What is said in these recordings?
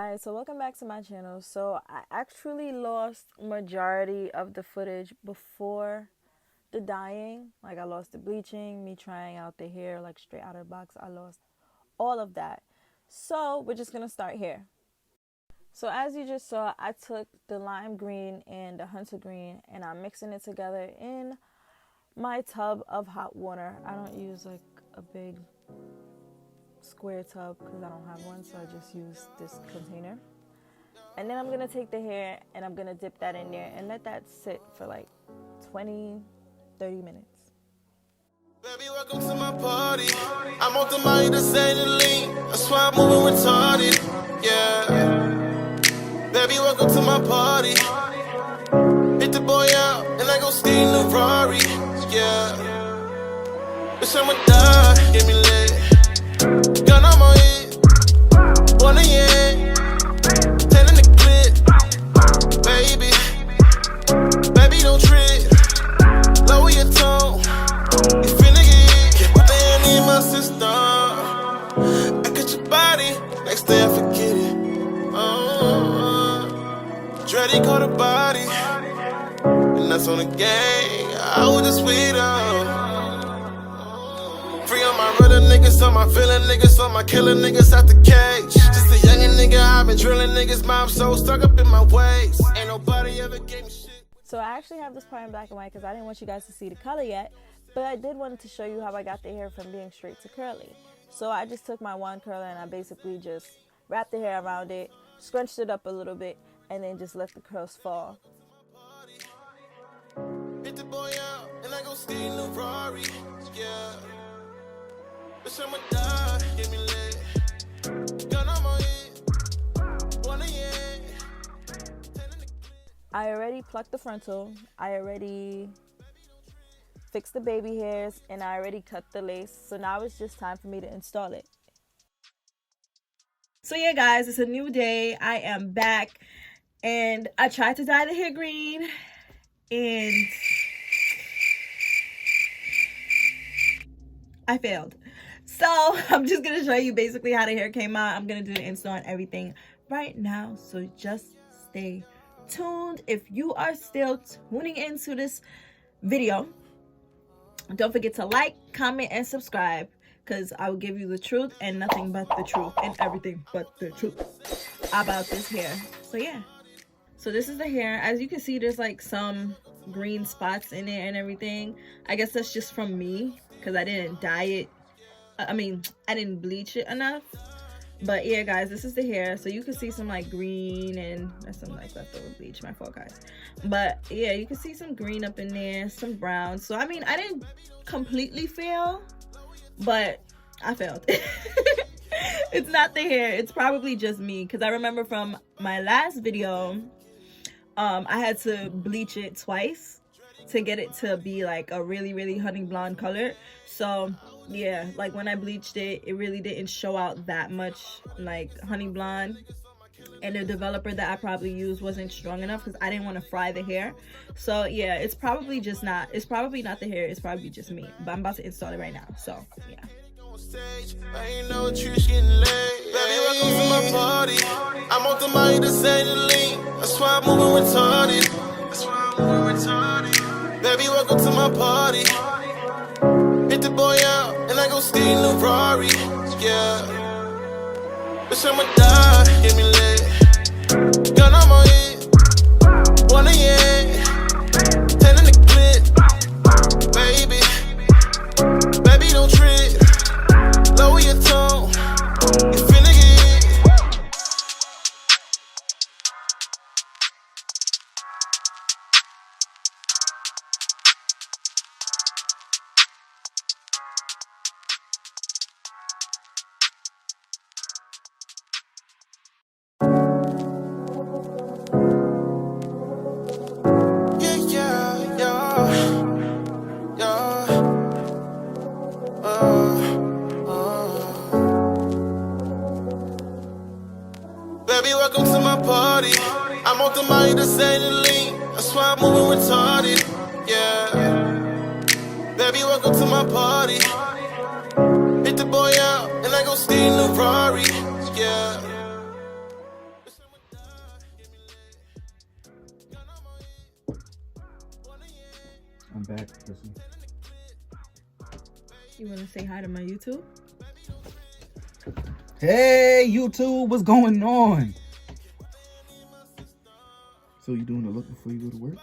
Hi, so welcome back to my channel. So I actually lost majority of the footage before the dyeing. Like I lost the bleaching, me trying out the hair like straight out of the box. I lost all of that. So we're just gonna start here. So as you just saw, I took the lime green and the hunter green and I'm mixing it together in my tub of hot water. I don't use like a big square tub because I don't have one, so I just use this container. And then I'm gonna take the hair and I'm gonna dip that in there and let that sit for like 20-30 minutes. Baby, welcome to my party. I'm on the mind to say the lean. That's why I'm moving retarded. Yeah. Baby, welcome to my party. Hit the boy out and I go steal the Rari. Yeah. Bitch, I'ma die. Get me lit. Gun on my head. One a year. 10 in the clip. Baby. Baby, don't trip. Lower your tone. You finna get put the hand in my system. I cut your body. Next day I forget it. Dreddy caught a body. And that's on the gang. I was just with free on my real niggas, on my villain niggas, on my killer niggas out the cage. Just a youngin' nigga, I've been drilling niggas. Mom so stuck up in my ways. Ain't nobody ever gave me shit. So I actually have this part in black and white because I didn't want you guys to see the color yet, but I did want to show you how I got the hair from being straight to curly. So I just took my wand curler and I basically just wrapped the hair around it, scrunched it up a little bit, and then just let the curls fall. Hit the boy out and I go steal the Rari. Yeah. Bitch, I'ma die. Get me lit. Gun on my head. One a year. 10 in the clip. I already plucked the frontal, I already fixed the baby hairs, and I already cut the lace. So now it's just time for me to install it. So yeah guys, it's a new day. I am back and I tried to dye the hair green and I failed. So I'm just gonna show you basically how the hair came out. I'm gonna do the install and everything right now, so just stay tuned. If you are still tuning into this video, don't forget to like, comment, and subscribe, because I will give you the truth and nothing but the truth and everything but the truth about this hair. So yeah, so this is the hair. As you can see, there's like some green spots in it and everything. I guess that's just from me because I didn't dye it. I didn't bleach it enough. But yeah guys, this is the hair. So you can see some like green, and that's some like leftover bleach, my fault guys. But yeah, you can see some green up in there, some brown. So I mean, I didn't completely fail, but I failed. It's not the hair, it's probably just me, because I remember from my last video I had to bleach it twice to get it to be like a really honey blonde color. So yeah, like when I bleached it, it really didn't show out that much like honey blonde, and the developer that I probably used wasn't strong enough because I didn't want to fry the hair. So yeah, it's probably not the hair, it's probably just me. But I'm about to install it right now, so yeah. I ain't no trish getting laid. Baby, welcome to my party. I'm on the mind to say the lean. That's why I'm moving retarded. Baby, welcome to my party. Hit the boy out and I go steal the Rari. Yeah. Bitch, I'ma die. Get me lit. Gun on my head. One a year. 10 in the clip. Baby. Baby, don't trip. Lower your tone. You finna get. Baby, welcome to my party. I'm on the mind to say the lean. That's why I'm moving retarded. Yeah. Baby, welcome to my party. Hit the boy out and I go steal the Rari. Yeah. fat pussy. You want to say hi to my YouTube? Hey, YouTube, what's going on? So you doing a look before you go to work?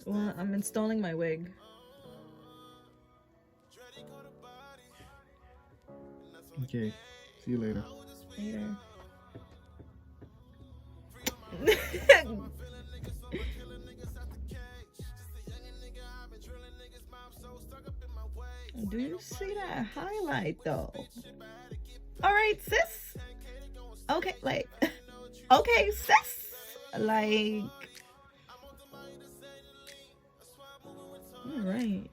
Well, I'm installing my wig. Okay, see you later. Later. Do you see that highlight though? All right, sis. Okay, like, okay, sis. Like, all right.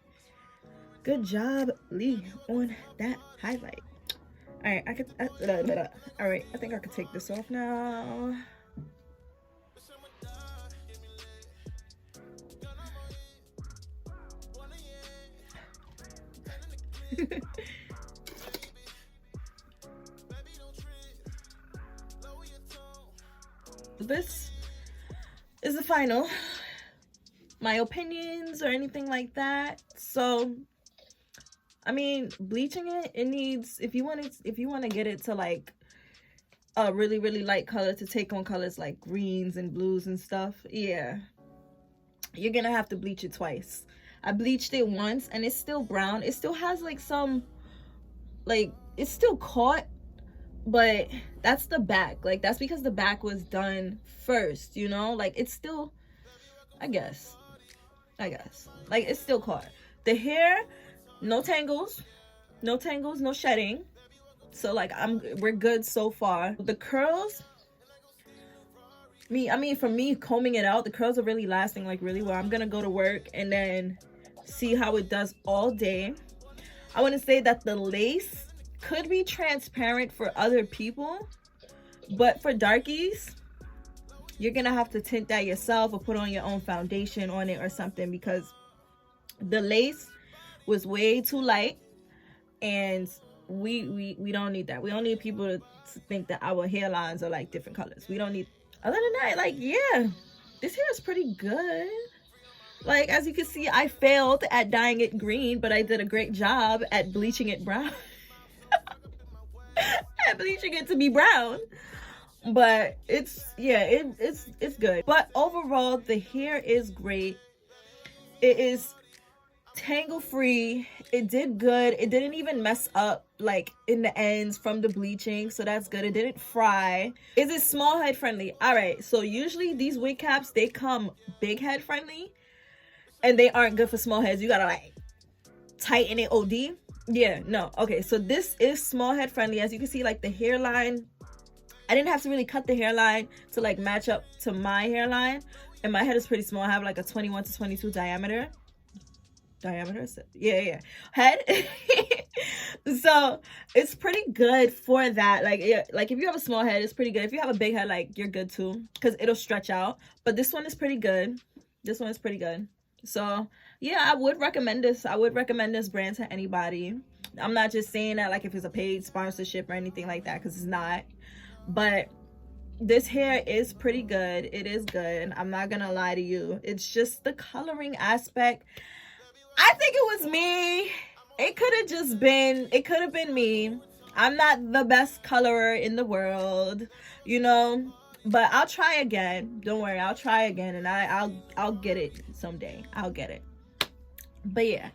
Good job, Lee, on that highlight. All right, all right, I think I could take this off now. This is the final. My opinions or anything like that. So, I mean, bleaching it needs, if you want to get it to like a really, really light color, to take on colors like greens and blues and stuff, yeah, you're gonna have to bleach it twice. I bleached it once and it's still brown. It still has like some, like, it's still caught, but that's the back. Like, that's because the back was done first, you know? Like, it's still, I guess, like, it's still caught. The hair, no tangles, no shedding. So, like, we're good so far. The curls, for me, combing it out, the curls are really lasting, like, really well. I'm gonna go to work and then see how it does all day. I want to say that the lace could be transparent for other people, but for darkies, you're gonna have to tint that yourself or put on your own foundation on it or something, because the lace was way too light, and we don't need that. We don't need people to think that our hairlines are like different colors. We don't need. Other than that, like, yeah, this hair is pretty good. Like, as you can see, I failed at dyeing it green, but I did a great job at bleaching it brown. At bleaching it to be brown. But it's good. But overall, the hair is great. It is tangle free. It did good. It didn't even mess up like in the ends from the bleaching, so that's good. It didn't fry. Is it small head friendly? All right, so usually these wig caps, they come big head friendly, and they aren't good for small heads. You gotta like tighten it OD. Yeah, no. Okay, so this is small head friendly. As you can see, like, the hairline, I didn't have to really cut the hairline to like match up to my hairline, and my head is pretty small. I have like a 21 to 22 diameter, yeah, head. So it's pretty good for that. Like, yeah, like if you have a small head, it's pretty good. If you have a big head, like, you're good too, because it'll stretch out. But this one is pretty good. So yeah, I would recommend this. I would recommend this brand to anybody. I'm not just saying that like if it's a paid sponsorship or anything like that, because it's not. But this hair is pretty good. It is good. I'm not gonna lie to you. It's just the coloring aspect. I think it was me. It could have been me. I'm not the best colorer in the world, you know, but I'll try again. Don't worry, I'll try again, and I'll get it someday. I'll get it. But yeah.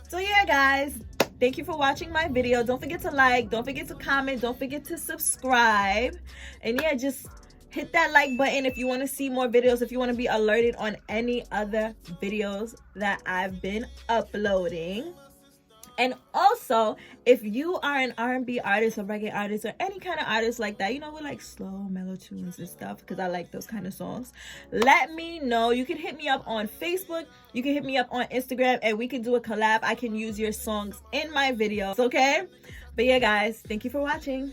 So yeah, guys, thank you for watching my video. Don't forget to like, don't forget to comment, don't forget to subscribe. And yeah, just hit that like button if you want to see more videos, if you want to be alerted on any other videos that I've been uploading. And also, if you are an R&B artist or reggae artist or any kind of artist like that, you know, with like slow mellow tunes and stuff, because I like those kind of songs, let me know. You can hit me up on Facebook, you can hit me up on Instagram, and we can do a collab. I can use your songs in my videos, okay? But yeah, guys, thank you for watching.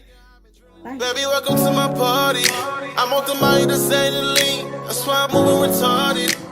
Bye. Baby, welcome to my party. I'm on the mind, this ain't a lean. That's why I'm moving retarded.